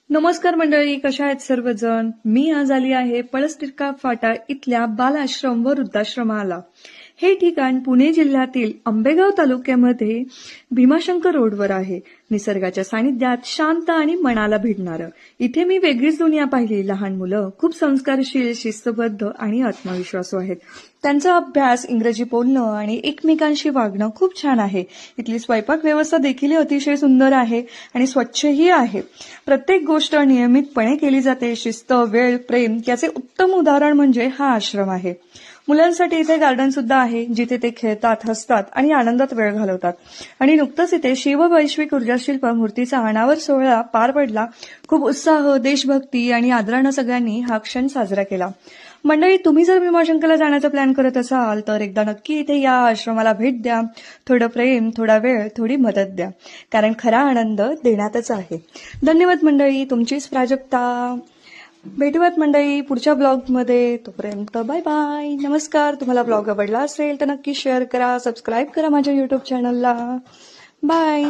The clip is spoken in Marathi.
नमस्कार मंडळी, कशा आहेत सर्वजण? मी आज आली आहे पळसटिक्का फाटा इथल्या बालआश्रम व वृद्धाश्रमाला. हे ठिकाण पुणे जिल्ह्यातील आंबेगाव तालुक्यामध्ये भीमाशंकर रोडवर आहे. निसर्गाच्या सानिध्यात शांत आणि मनाला भिडणारं. इथे मी वेगळीच दुनिया पाहिली. लहान मुलं खूप संस्कारशील, शिस्तबद्ध आणि आत्मविश्वासू आहेत. त्यांचा अभ्यास, इंग्रजी बोलणं आणि एकमेकांशी वागणं खूप छान आहे. इथली स्वयंपाक व्यवस्था देखील अतिशय सुंदर आहे आणि स्वच्छही आहे. प्रत्येक गोष्ट नियमितपणे केली जाते. शिस्त, वेळ, प्रेम याचे उत्तम उदाहरण म्हणजे हा आश्रम आहे. मुलांसाठी इथे गार्डन सुद्धा आहे, जिथे ते खेळतात, हसतात आणि आनंदात वेळ घालवतात. आणि नुकतंच इथे शिव वैश्विक ऊर्जाशिल्प मूर्तीचा अनावर सोहळा पार पडला. खूप उत्साह, देशभक्ती आणि आदरानं सगळ्यांनी हा क्षण साजरा केला. मंडळी, तुम्ही जर भीमाशंकरला जाण्याचा प्लॅन करत असाल तर एकदा नक्की इथे या आश्रमाला भेट द्या. थोडं प्रेम, थोडा वेळ, थोडी मदत द्या, कारण खरा आनंद देण्यातच आहे. धन्यवाद मंडळी, तुमचीच प्राजक्ता. भेटूयात मंडळी पुढच्या ब्लॉगमध्ये. तोपर्यंत बाय बाय, नमस्कार. तुम्हाला ब्लॉग आवडला असेल तर नक्की शेअर करा, सबस्क्राईब करा माझ्या युट्यूब चॅनलला. बाय.